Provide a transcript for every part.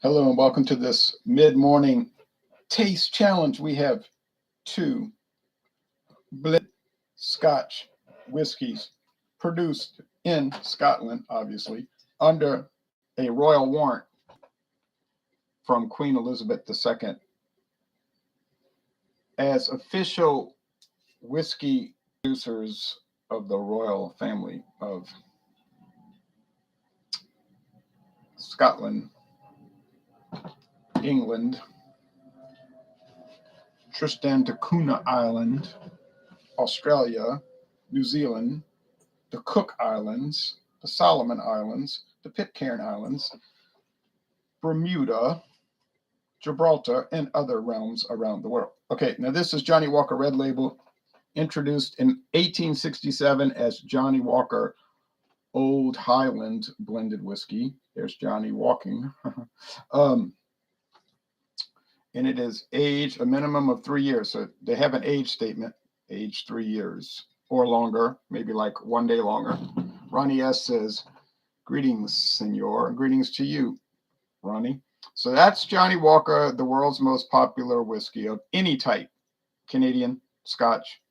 Hello and welcome to this mid-morning taste challenge. We have two blended Scotch whiskies produced in Scotland, obviously, under a royal warrant from Queen Elizabeth II as official whiskey producers of the royal family of Scotland, England, Tristan da Cunha Island, Australia, New Zealand, the Cook Islands, the Solomon Islands, the Pitcairn Islands, Bermuda, Gibraltar, and other realms around the world. Okay, now this is Johnnie Walker Red Label, introduced in 1867 as Johnnie Walker Old Highland blended whiskey. There's Johnny walking. And it is aged a minimum of 3 years. So they have an age statement, age 3 years or longer, maybe like 1 day longer. Ronnie S. says, greetings, senor. Greetings to you, Ronnie. So that's Johnnie Walker, the world's most popular whiskey of any type. Canadian, Scotch,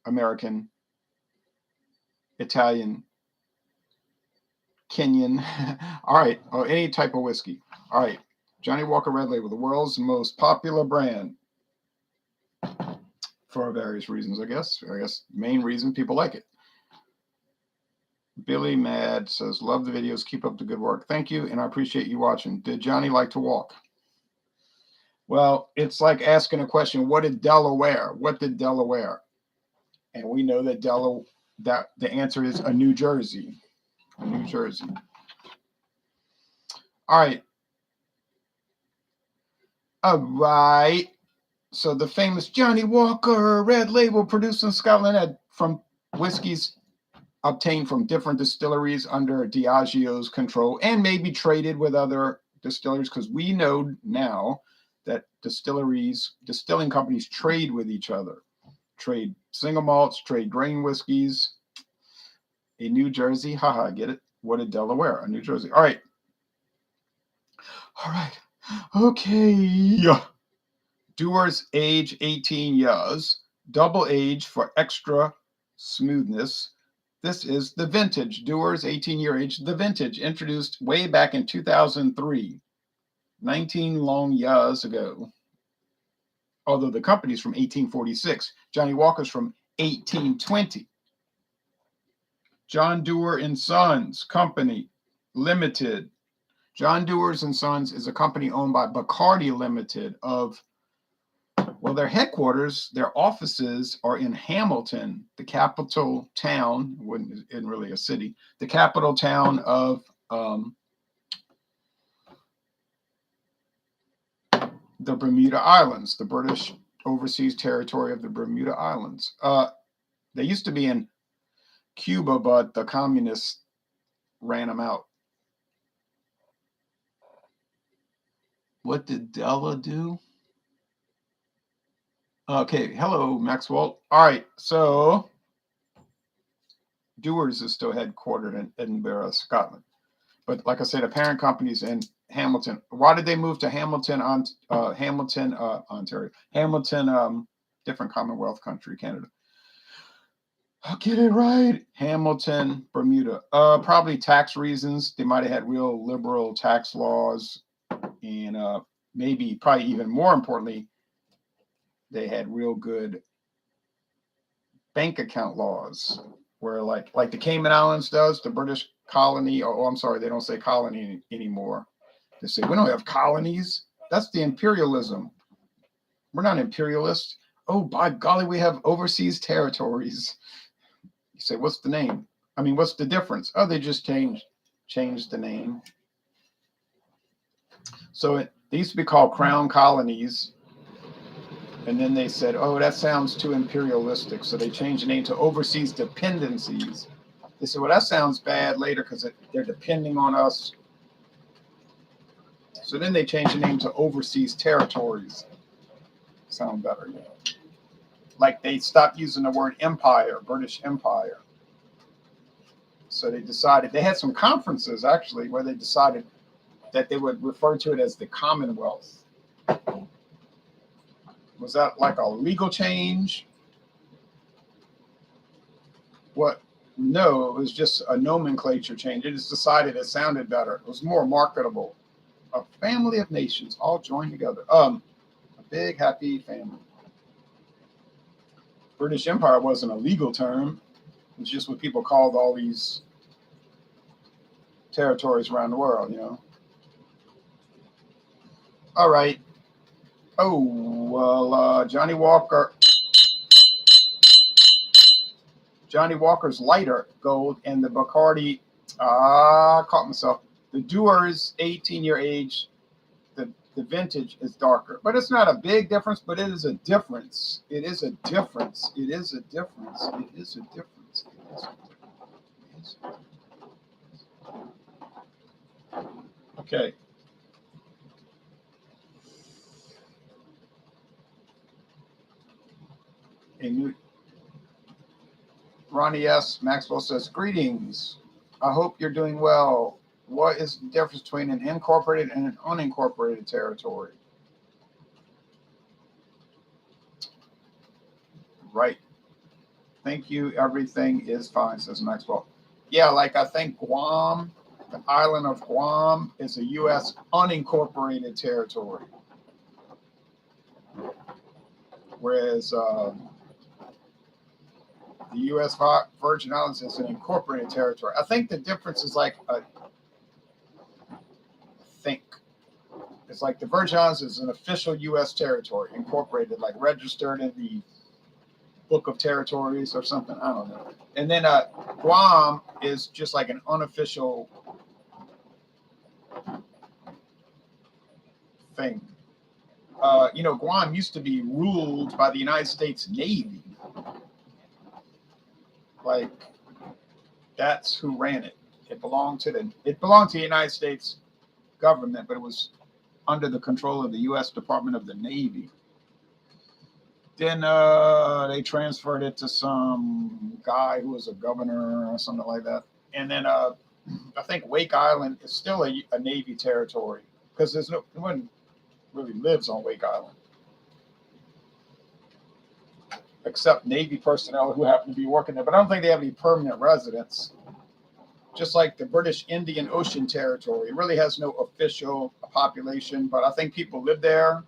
American, Italian, Kenyan. All right, or any type of whiskey. All right, Johnnie Walker Red Label, the world's most popular brand for various reasons, I guess. Main reason people like it. Billy Mad says, love the videos. Keep up the good work. Thank you, and I appreciate you watching. Did Johnny like to walk? Well, it's like asking a question, what did Delaware? What did Delaware? And we know that that the answer is a New Jersey. A New Jersey. All right. All right. So the famous Johnnie Walker Red Label produced in Scotland from whiskeys obtained from different distilleries under Diageo's control and maybe traded with other distilleries, because we know now that distilling companies trade with each other. Trade single malts, trade grain whiskeys. A New Jersey, haha, get it? What a Delaware, a New Jersey. All right. Okay. Dewar's age 18 years, double age for extra smoothness. This is the vintage, Dewar's 18-year age, the vintage, introduced way back in 2003, 19 long years ago. Although the company's from 1846, Johnnie Walker's from 1820. John Dewar and Sons Company Limited. John Dewar's and Sons is a company owned by Bacardi Ltd of, well, their headquarters, their offices are in Hamilton, the capital town, isn't really a city, the capital town of the Bermuda Islands, the British overseas territory of the Bermuda Islands. They used to be in Cuba, but the communists ran them out. What did Della do? Okay, hello, Maxwell. All right, so Dewar's is still headquartered in Edinburgh, Scotland. But like I said, the parent company's in Hamilton. Why did they move to Hamilton, Ontario? Hamilton, different Commonwealth country, Canada. I'll get it right. Hamilton, Bermuda. Probably tax reasons. They might have had real liberal tax laws, and probably even more importantly, they had real good bank account laws, where like the Cayman Islands does, the British colony. Oh, I'm sorry, they don't say colony anymore. They say we don't have colonies. That's the imperialism. We're not imperialists. Oh, by golly, we have overseas territories. You say, what's the name? I mean, what's the difference? Oh, they just changed the name. So they used to be called crown colonies. And then they said, oh, that sounds too imperialistic. So they changed the name to overseas dependencies. They said, well, that sounds bad later because they're depending on us. So then they changed the name to overseas territories. Sound better, yeah. Like they stopped using the word empire, British Empire. So they decided, they had some conferences actually where they decided that they would refer to it as the Commonwealth. Was that like a legal change? What? No, it was just a nomenclature change. It just decided it sounded better. It was more marketable. A family of nations all joined together. A big happy family. British Empire wasn't a legal term. It's just what people called all these territories around the world, you know. All right. Oh, well, Johnnie Walker's lighter gold and the Bacardi, caught myself. The Dewar's 18-year age, the vintage is darker. But it's not a big difference, but it is a difference. It is a difference. It is a difference. It is a difference. It is a difference. Okay. A new Ronnie S. Maxwell says, greetings. I hope you're doing well. What is the difference between an incorporated and an unincorporated territory? Right. Thank you. Everything is fine, says Maxwell. Yeah, like I think Guam, the island of Guam, is a U.S. unincorporated territory. Whereas the U.S. Virgin Islands is an incorporated territory. I think the difference is like it's like the Virgin Islands is an official U.S. territory, incorporated, like registered in the Book of Territories or something. I don't know. And then Guam is just like an unofficial thing. You know, Guam used to be ruled by the United States Navy. Like, that's who ran it. It belonged to the United States government, but it was under the control of the U.S. Department of the Navy. Then they transferred it to some guy who was a governor or something like that. And then I think Wake Island is still a Navy territory because no one really lives on Wake Island except Navy personnel who happen to be working there. But I don't think they have any permanent residents. Just like the British Indian Ocean Territory, it really has no official population, but I think people live there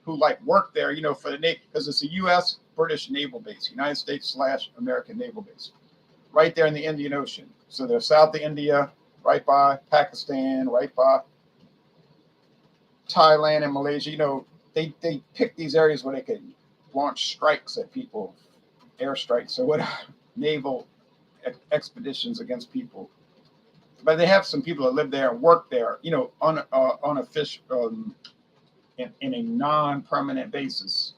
who like work there, you know, for the Navy, because it's a U.S. British naval base, United States / American naval base, right there in the Indian Ocean. So they're south of India, right by Pakistan, right by Thailand and Malaysia. You know, they pick these areas where they can launch strikes at people, airstrikes or whatever, naval expeditions against people. But they have some people that live there and work there, you know, on a fish in a non-permanent basis.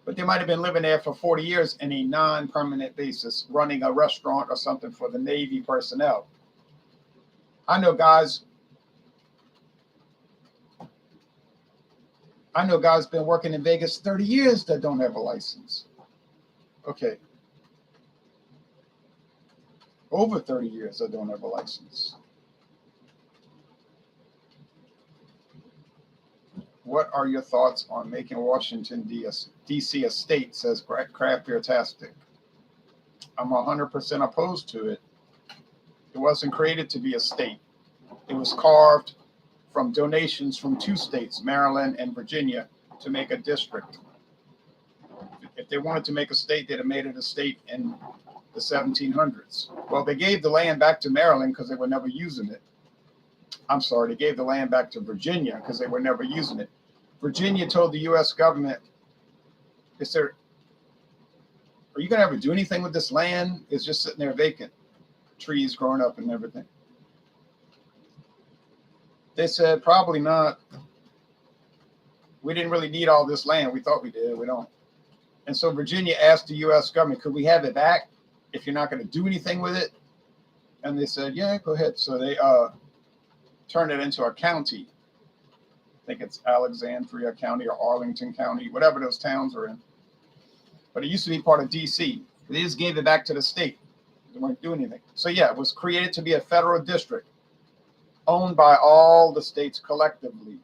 But they might have been living there for 40 years in a non-permanent basis, running a restaurant or something for the Navy personnel. I know guys been working in Vegas 30 years that don't have a license. Okay. Over 30 years that don't have a license. What are your thoughts on making Washington, D.C. a state, says Craft Beer-tastic. I'm 100% opposed to it. It wasn't created to be a state. It was carved from donations from two states, Maryland and Virginia, to make a district. If they wanted to make a state, they'd have made it a state in the 1700s. Well, they gave the land back to Maryland because they were never using it. I'm sorry, they gave the land back to Virginia because they were never using it. Virginia told the U.S. government, are you going to ever do anything with this land? It's just sitting there vacant, trees growing up and everything. They said, probably not. We didn't really need all this land. We thought we did. We don't. And so Virginia asked the U.S. government, could we have it back if you're not going to do anything with it? And they said, yeah, go ahead. So they turned it into a county. I think it's Alexandria County or Arlington County, whatever those towns are in. But it used to be part of D.C. They just gave it back to the state. They weren't doing anything. So yeah, it was created to be a federal district owned by all the states collectively,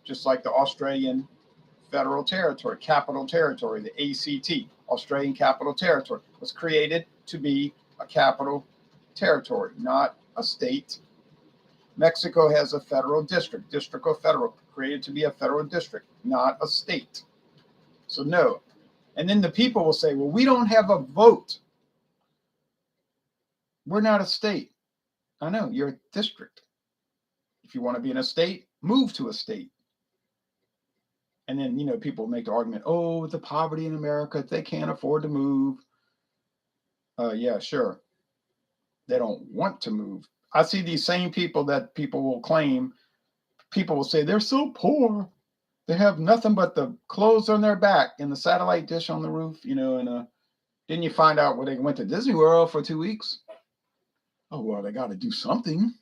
just like the Australian Federal Territory, Capital Territory, the ACT, Australian Capital Territory, was created to be a capital territory, not a state. Mexico has a federal district, District of Federal, created to be a federal district, not a state. So no. And then the people will say, well, we don't have a vote. We're not a state. I know, you're a district. If you want to be in a state, move to a state. And then, people make the argument, oh, the poverty in America, they can't afford to move. Yeah, sure. They don't want to move. I see these same people that people will claim, people will say they're so poor. They have nothing but the clothes on their back and the satellite dish on the roof, and then you find out where they went to Disney World for 2 weeks. Oh, well, they got to do something.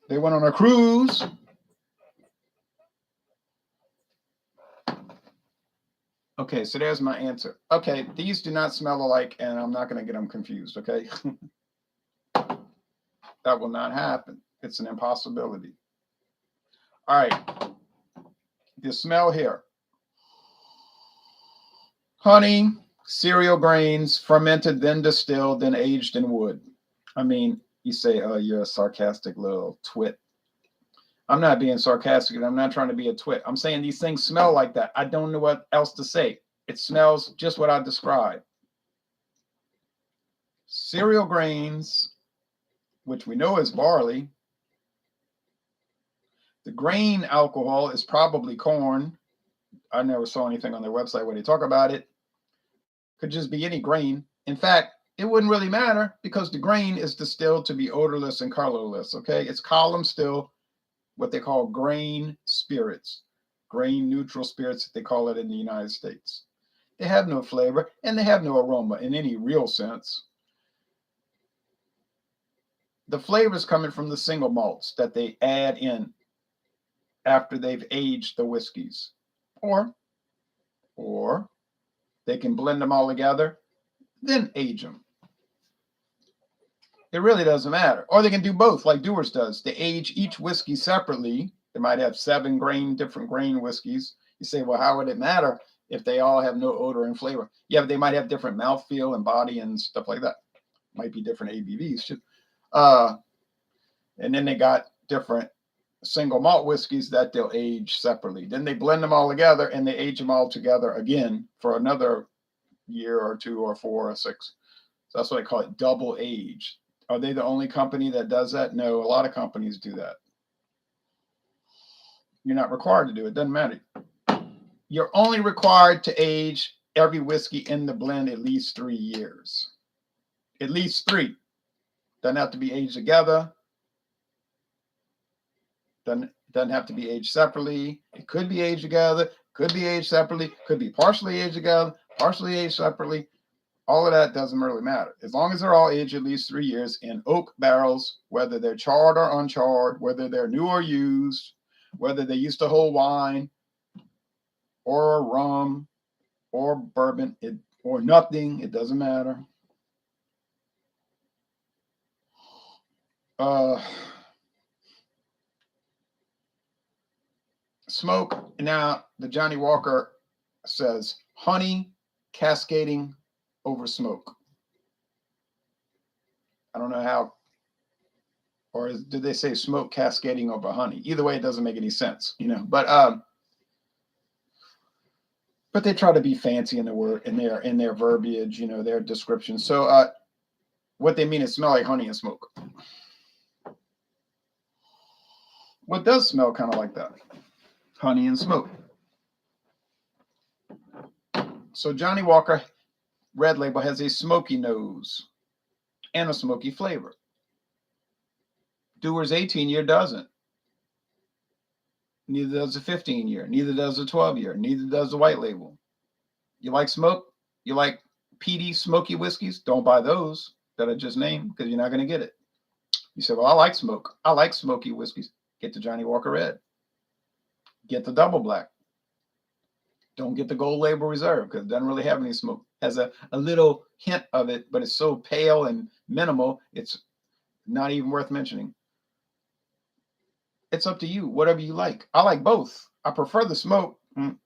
They went on a cruise. Okay, so there's my answer. Okay, these do not smell alike, and I'm not going to get them confused, okay? That will not happen. It's an impossibility. All right, the smell here. Honey, cereal grains, fermented, then distilled, then aged in wood. I mean, you say, oh, you're a sarcastic little twit. I'm not being sarcastic, and I'm not trying to be a twit. I'm saying these things smell like that. I don't know what else to say. It smells just what I described. Cereal grains, which we know is barley. The grain alcohol is probably corn. I never saw anything on their website where they talk about it. Could just be any grain. In fact, it wouldn't really matter because the grain is distilled to be odorless and colorless, okay? It's column still, what they call grain spirits, grain neutral spirits, they call it in the United States. They have no flavor and they have no aroma in any real sense. The flavor is coming from the single malts that they add in after they've aged the whiskeys. Or they can blend them all together, then age them. It really doesn't matter. Or they can do both, like Dewar's does. They age each whiskey separately. They might have 7 different grain whiskeys. You say, well, how would it matter if they all have no odor and flavor? Yeah, but they might have different mouthfeel and body and stuff like that. Might be different ABVs too. And then they got different single malt whiskeys that they'll age separately. Then they blend them all together and they age them all together again for another year or 2 or 4 or 6. So that's what I call it, double age. Are they the only company that does that? No, a lot of companies do that. You're not required to do it. Doesn't matter. You're only required to age every whiskey in the blend at least 3 years. At least 3. Doesn't have to be aged together. Doesn't have to be aged separately. It could be aged together, could be aged separately, could be partially aged together, partially aged separately. All of that doesn't really matter. As long as they're all aged at least 3 years in oak barrels, whether they're charred or uncharred, whether they're new or used, whether they used to hold wine or rum or bourbon or nothing, it doesn't matter. Smoke. Now, the Johnnie Walker says honey cascading over smoke. I don't know how, or did they say smoke cascading over honey? Either way, it doesn't make any sense, But they try to be fancy in the word, in their verbiage, their description. So, what they mean is smell like honey and smoke. What does smell kind of like that? Honey and smoke. So Johnnie Walker Red Label has a smoky nose and a smoky flavor. Dewar's 18-year doesn't. Neither does the 15-year. Neither does the 12-year. Neither does the white label. You like smoke? You like peaty, smoky whiskeys? Don't buy those that I just named because you're not going to get it. You say, well, I like smoke. I like smoky whiskeys. Get the Johnnie Walker Red. Get the double black. Don't get the gold label reserve because it doesn't really have any smoke. Has a little hint of it, but it's so pale and minimal, it's not even worth mentioning. It's up to you, whatever you like. I like both. I prefer the smoke.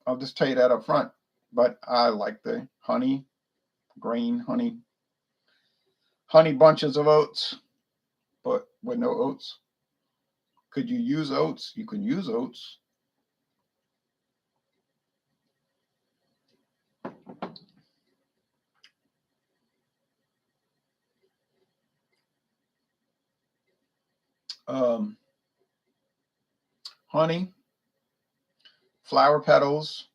I'll just tell you that up front. But I like the honey, grain, honey bunches of oats, but with no oats. Could you use oats? You can use oats. Honey, flower petals,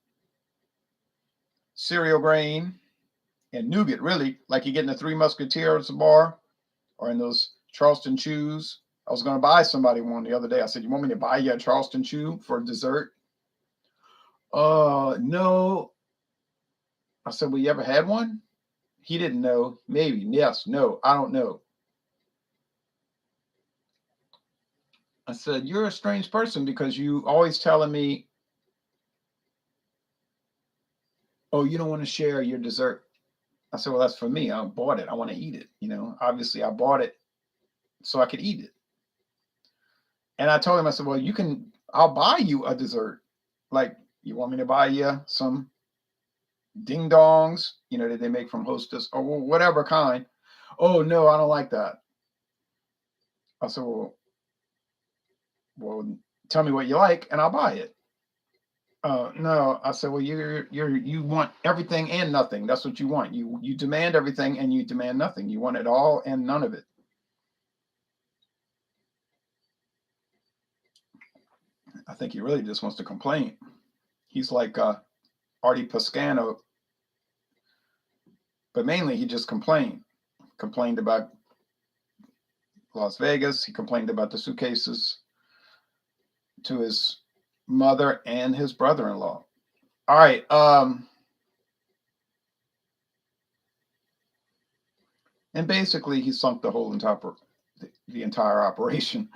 cereal grain, and nougat, really, like you get in the Three Musketeers bar or in those Charleston Chews. I was going to buy somebody one the other day. I said, you want me to buy you a Charleston Chew for dessert? No. I said, well, you ever had one? He didn't know. Maybe. Yes. No. I don't know. I said, you're a strange person because you always telling me, oh, you don't want to share your dessert. I said, well, that's for me. I bought it. I want to eat it. Obviously I bought it so I could eat it. And I told him, I said, well, I'll buy you a dessert. Like, you want me to buy you some ding dongs, that they make from Hostess or whatever kind. Oh, no, I don't like that. I said, well, tell me what you like and I'll buy it. No, I said, well, you want everything and nothing. That's what you want. You demand everything and you demand nothing. You want it all and none of it. I think he really just wants to complain. He's like Artie Pascano, but mainly he just complained about Las Vegas. He complained about the suitcases to his mother and his brother-in-law. All right. And basically he sunk the whole entire operation.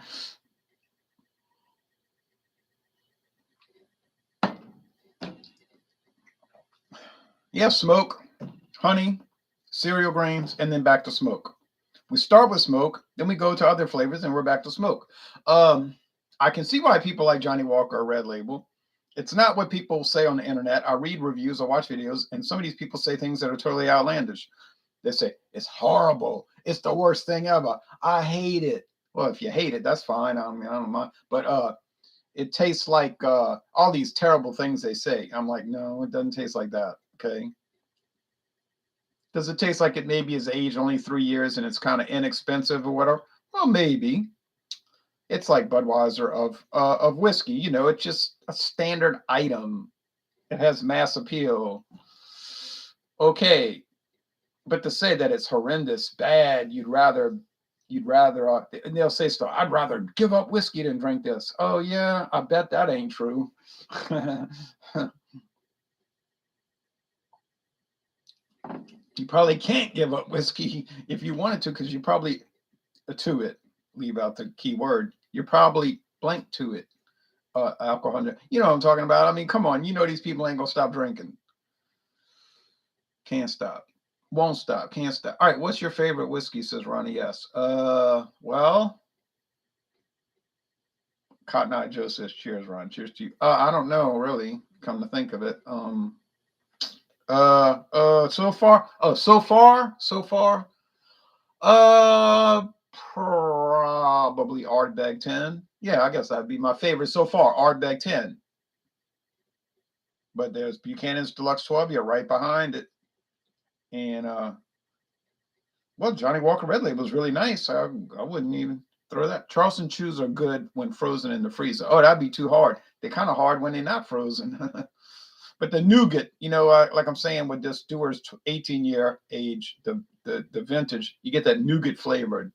Yeah, smoke, honey, cereal grains, and then back to smoke. We start with smoke, then we go to other flavors, and we're back to smoke. I can see why people like Johnnie Walker Red Label. It's not what people say on the internet. I read reviews, I watch videos, and some of these people say things that are totally outlandish. They say, it's horrible. It's the worst thing ever. I hate it. Well, if you hate it, that's fine. I mean, I don't mind. But it tastes like all these terrible things they say. I'm like, no, it doesn't taste like that. Okay. Does it taste like it maybe is aged only 3 years and it's kind of inexpensive or whatever? Well, maybe. It's like Budweiser of whiskey. It's just a standard item. It has mass appeal. Okay. But to say that it's horrendous, bad, you'd rather, and they'll say stuff, I'd rather give up whiskey than drink this. Oh, yeah, I bet that ain't true. You probably can't give up whiskey if you wanted to, because you probably to it, leave out the key word. You're probably blank to it. Alcohol. You know what I'm talking about? I mean, come on. These people ain't going to stop drinking. Can't stop. Won't stop. Can't stop. All right. What's your favorite whiskey? Says Ronnie. Yes. Well, Cotton Eye Joe says, cheers, Ron. Cheers to you. I don't know, really, come to think of it. So far, probably Ardbeg 10. Yeah, I guess that'd be my favorite so far, Ardbeg 10. But there's Buchanan's Deluxe 12, you're right behind it. And well, Johnnie Walker Red Label is really nice. I wouldn't even throw that. Charleston Chews are good when frozen in the freezer. Oh, that'd be too hard. They're kind of hard when they're not frozen. But the nougat, like I'm saying with this Dewar's 18-year age, the vintage, you get that nougat flavored,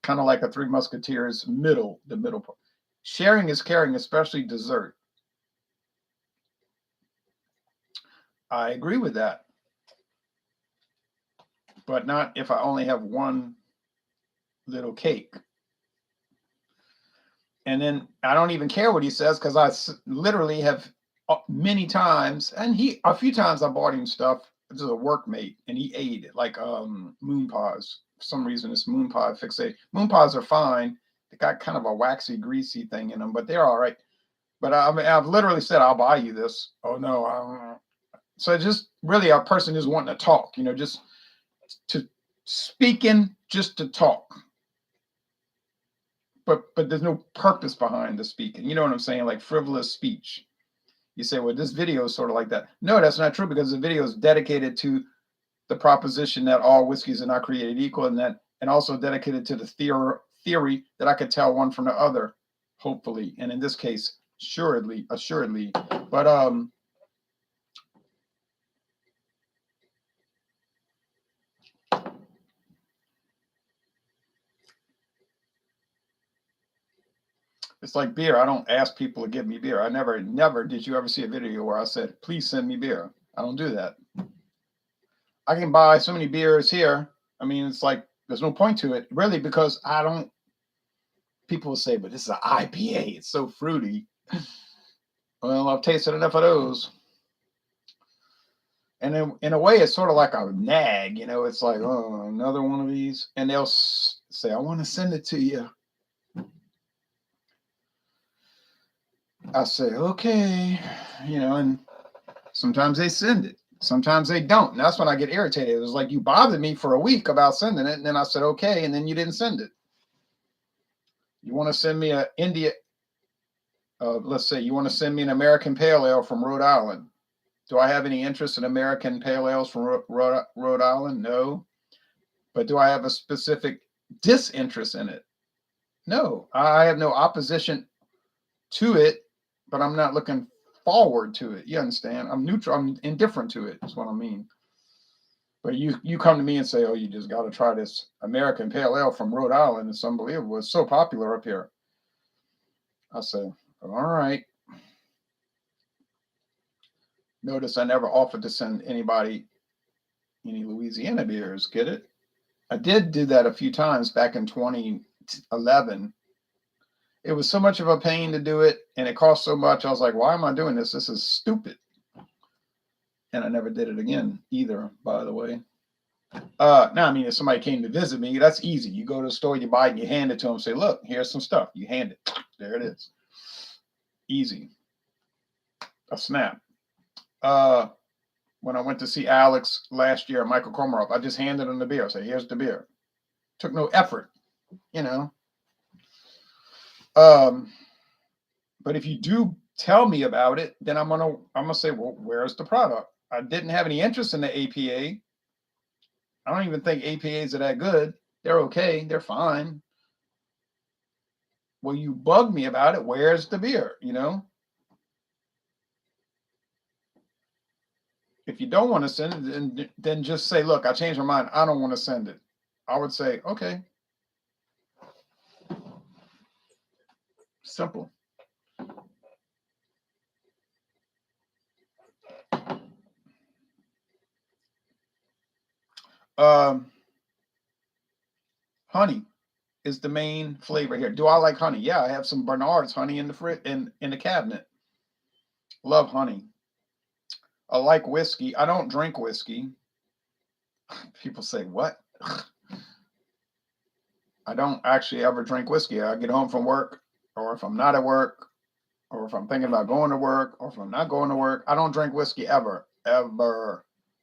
kind of like a Three Musketeers the middle part. Sharing is caring, especially dessert. I agree with that. But not if I only have one little cake. And then I don't even care what he says because I literally have many times, and a few times I bought him stuff. This is a workmate, and he ate it like moon pies. For some reason, it's moon pie fixate. Moon pies are fine. They got kind of a waxy, greasy thing in them, but they're all right. But I mean, I've literally said, "I'll buy you this." Oh no, I don't know. So just really, a person is wanting to talk. Just to speaking, just to talk. But there's no purpose behind the speaking. You know what I'm saying? Like frivolous speech. You say, well, this video is sort of like that. No, that's not true, because the video is dedicated to the proposition that all whiskeys are not created equal, and also dedicated to the theory that I could tell one from the other, hopefully, and in this case, assuredly. But it's like beer. I don't ask people to give me beer. I never did you ever see a video where I said, please send me beer? I don't do that. I can buy so many beers here. I mean, it's like there's no point to it, really, because I don't. People will say, but this is an IPA. It's so fruity. Well, I've tasted enough of those. And in a way, it's sort of like a nag. It's like, oh, another one of these. And they'll say, I want to send it to you. I say, okay. And sometimes they send it. Sometimes they don't. And that's when I get irritated. It was like, you bothered me for a week about sending it. And then I said, okay. And then you didn't send it. You want to send me a India, let's say you want to send me an American Pale Ale from Rhode Island. Do I have any interest in American Pale Ales from Rhode Island? No. But do I have a specific disinterest in it? No. I have no opposition to it, but I'm not looking forward to it. You understand? I'm neutral. I'm indifferent to it, is what I mean. But you come to me and say, oh, you just got to try this American Pale Ale from Rhode Island. It's unbelievable. It's so popular up here. I say, all right. Notice I never offered to send anybody any Louisiana beers. Get it? I did do that a few times back in 2011. It was so much of a pain to do it, and it cost so much. I was like, why am I doing this? This is stupid. And I never did it again either, by the way. Now, I mean, if somebody came to visit me, that's easy. You go to the store, you buy it, and you hand it to them, say, look, here's some stuff. You hand it. There it is. Easy. A snap. When I went to see Alex last year, Michael Komarov, I just handed him the beer. I said, here's the beer. Took no effort, But if you do tell me about it, then I'm gonna say, well, where's the product? I didn't have any interest in the APA. I don't even think APAs are that good. They're okay. They're fine. Well, you bug me about it. Where's the beer? If you don't want to send it, then just say, look, I changed my mind. I don't want to send it. I would say, okay. Simple. Honey is the main flavor here. Do I like honey? Yeah, I have some Bernard's honey in the in the cabinet. Love honey. I like whiskey. I don't drink whiskey. People say, what? I don't actually ever drink whiskey. I get home from work, or if I'm not at work, or if I'm thinking about going to work, or if I'm not going to work, I don't drink whiskey ever.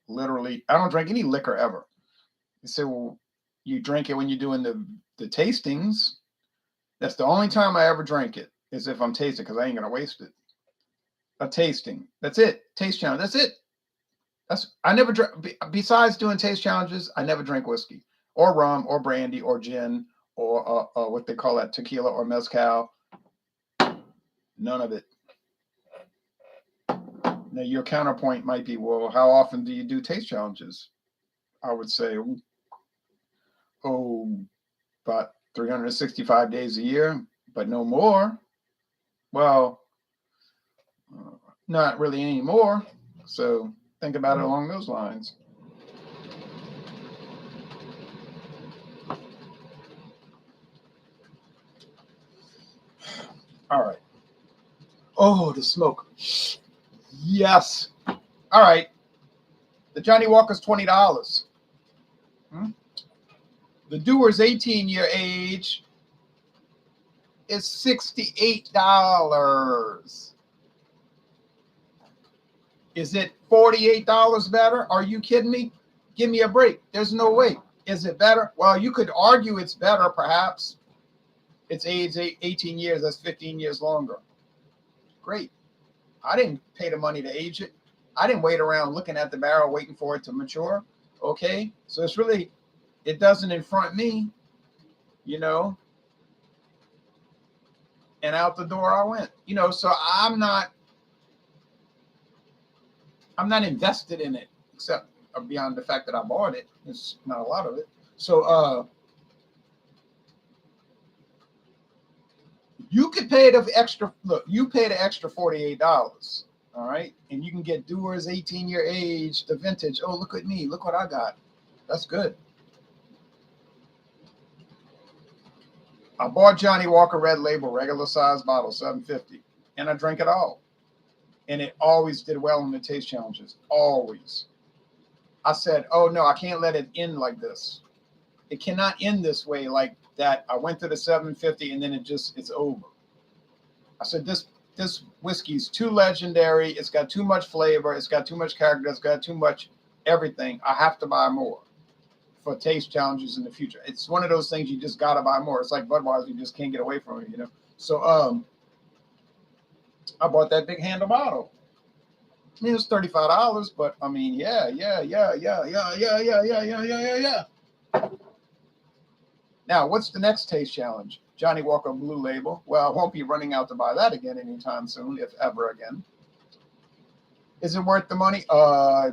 Literally, I don't drink any liquor ever. You say, well, you drink it when you're doing the tastings. That's the only time I ever drink it, is if I'm tasting, because I ain't going to waste it. A tasting. That's it. Taste challenge. That's it. I never drink. Besides doing taste challenges, I never drink whiskey or rum or brandy or gin or what they call that, tequila or mezcal. None of it. Now, your counterpoint might be, well, how often do you do taste challenges? I would say, about 365 days a year, but no more. Well, not really anymore. So think about it along those lines. All right. Oh, the smoke. Yes. All right. The Johnnie Walker's $20. The Dewar's 18-year age is $68. Is it $48 better? Are you kidding me? Give me a break. There's no way. Is it better? Well, you could argue it's better, perhaps. It's age 18 years. That's 15 years longer. Great. I didn't pay the money to age it. I didn't wait around looking at the barrel, waiting for it to mature. Okay. So it's really, it doesn't infront me, you know, and out the door I went, you know, so I'm not invested in it, except beyond the fact that I bought it. It's not a lot of it. So, you could pay the extra. Look, you pay the extra $48. All right, and you can get Dewar's 18-year age, the vintage. Oh, look at me! Look what I got. That's good. I bought Johnnie Walker Red Label, regular size bottle, $7.50, and I drank it all, and it always did well in the taste challenges. Always. I said, "Oh no, I can't let it end like this. It cannot end this way like that." I went to the $7.50, and then it's over. I said, this whiskey's too legendary. It's got too much flavor. It's got too much character. It's got too much everything. I have to buy more for taste challenges in the future. It's one of those things you just got to buy more. It's like Budweiser. You just can't get away from it, you know? So I bought that big handle bottle. I mean, it was $35, but I mean, yeah. Now, what's the next taste challenge? Johnnie Walker Blue Label. Well, I won't be running out to buy that again anytime soon, if ever again. Is it worth the money?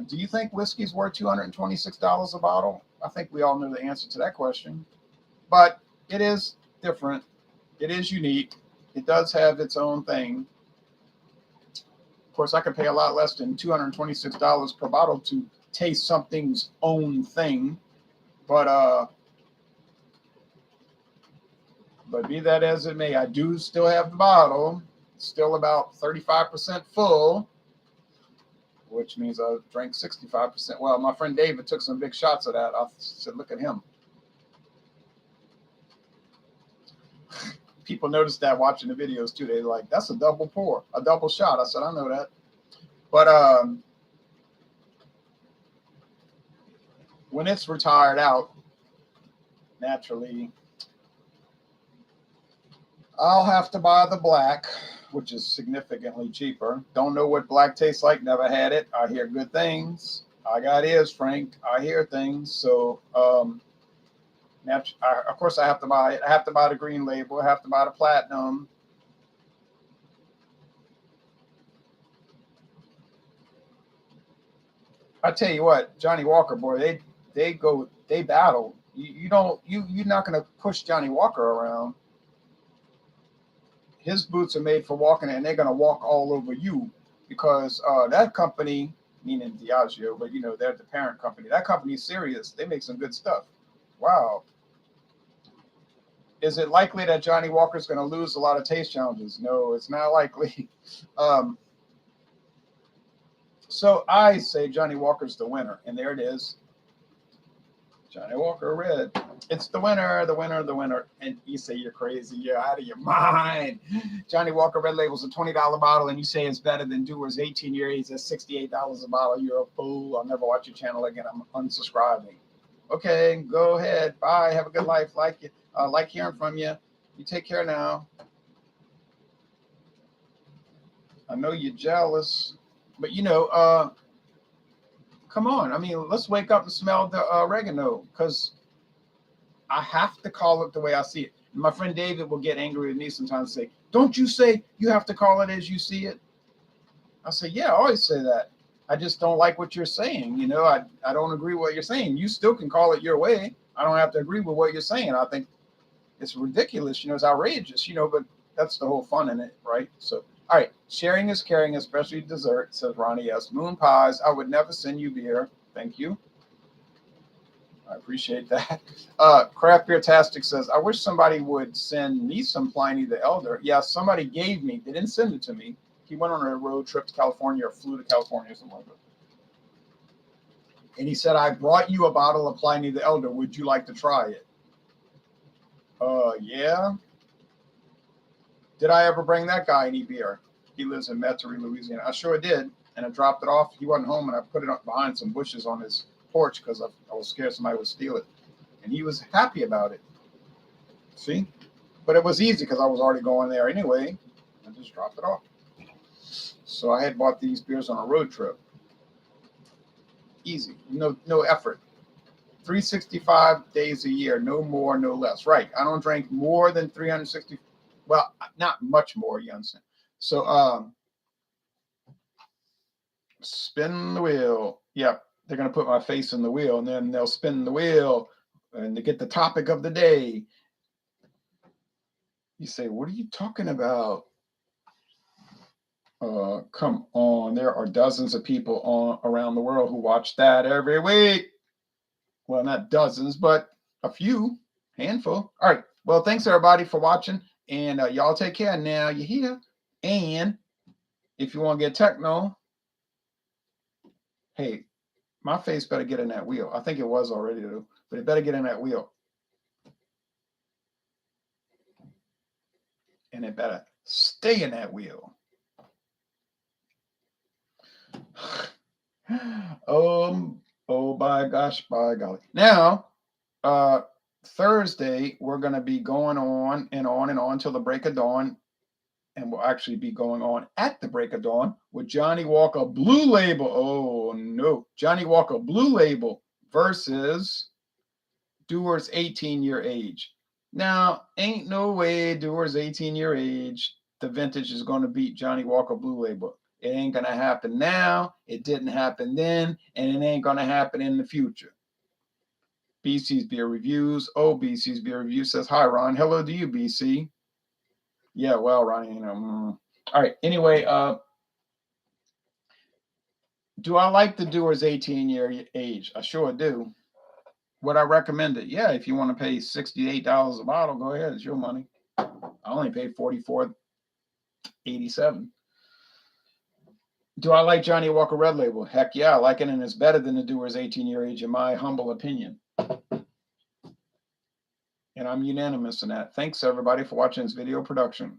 Do you think whiskey's worth $226 a bottle? I think we all know the answer to that question. But it is different. It is unique. It does have its own thing. Of course, I could pay a lot less than $226 per bottle to taste something's own thing. But be that as it may, I do still have the bottle. It's still about 35% full, which means I drank 65%. Well, my friend David took some big shots of that. I said, look at him. People noticed that watching the videos too. They're like, that's a double pour, a double shot. I said, I know that. But when it's retired out, naturally, I'll have to buy the black, which is significantly cheaper. Don't know what black tastes like. Never had it. I hear good things. I got ears, Frank. I hear things. So, of course, I have to buy it. I have to buy the green label. I have to buy the platinum. I tell you what, Johnnie Walker, boy, they battle. You're not going to push Johnnie Walker around. His boots are made for walking, and they're going to walk all over you because that company, meaning Diageo, but you know, they're the parent company. That company is serious. They make some good stuff. Wow. Is it likely that Johnnie Walker is going to lose a lot of taste challenges? No, it's not likely. So I say Johnnie Walker's the winner, and there it is. Johnnie Walker Red. It's the winner, the winner, the winner. And you say you're crazy. You're out of your mind. Johnnie Walker Red Label's a $20 bottle, and you say it's better than Dewar's 18-year age at $68 a bottle. You're a fool. I'll never watch your channel again. I'm unsubscribing. Okay, go ahead. Bye. Have a good life. Like hearing from you. You take care now. I know you're jealous, but you know, come on. I mean, let's wake up and smell the oregano, because I have to call it the way I see it. And my friend David will get angry with me sometimes and say, don't you say you have to call it as you see it? I say, yeah, I always say that. I just don't like what you're saying. You know, I don't agree with what you're saying. You still can call it your way. I don't have to agree with what you're saying. I think it's ridiculous. You know, it's outrageous, you know, but that's the whole fun in it, right? So, all right. Sharing is caring, especially dessert, says Ronnie S. Moon pies. I would never send you beer. Thank you. I appreciate that. Craft Beer Tastic says, I wish somebody would send me some Pliny the Elder. Yeah, somebody gave me. They didn't send it to me. He went on a road trip to California or flew to California or something like that. And he said, I brought you a bottle of Pliny the Elder. Would you like to try it? Yeah. Did I ever bring that guy any beer? He lives in Metairie, Louisiana. I sure did. And I dropped it off. He wasn't home, and I put it up behind some bushes on his porch because I was scared somebody would steal it. And he was happy about it. See? But it was easy because I was already going there anyway. I just dropped it off. So I had bought these beers on a road trip. Easy. No effort. 365 days a year, no more, no less. Right. I don't drink more than 360. Well, not much more, you understand. So spin the wheel. Yep. They're going to put my face in the wheel, and then they'll spin the wheel and they get the topic of the day. You say, what are you talking about? Come on. There are dozens of people around the world who watch that every week. Well, not dozens, but a few, handful. All right. Well, thanks everybody for watching, and y'all take care now. You hear? And if you want to get techno, hey, my face better get in that wheel. I think it was already, though, but it better get in that wheel. And it better stay in that wheel. Oh, by gosh, by golly. Now, Thursday, we're going to be going on and on and on till the break of dawn. And we'll actually be going on at the break of dawn with Johnnie Walker Blue Label. Oh, no. Johnnie Walker Blue Label versus Dewar's 18-year age. Now, ain't no way Dewar's 18-year age, the vintage is going to beat Johnnie Walker Blue Label. It ain't going to happen now. It didn't happen then. And it ain't going to happen in the future. BC's Beer Reviews. Oh, BC's Beer Reviews says, hi, Ron. Hello to you, BC. Yeah, well, Ronnie, you know. All right. Anyway, do I like the Dewar's 18-year age? I sure do. Would I recommend it? Yeah, if you want to pay $68 a bottle, go ahead. It's your money. I only paid $44.87. Do I like Johnnie Walker Red Label? Heck yeah, I like it, and it's better than the Dewar's 18-year age, in my humble opinion. And I'm unanimous in that. Thanks, everybody, for watching this video production.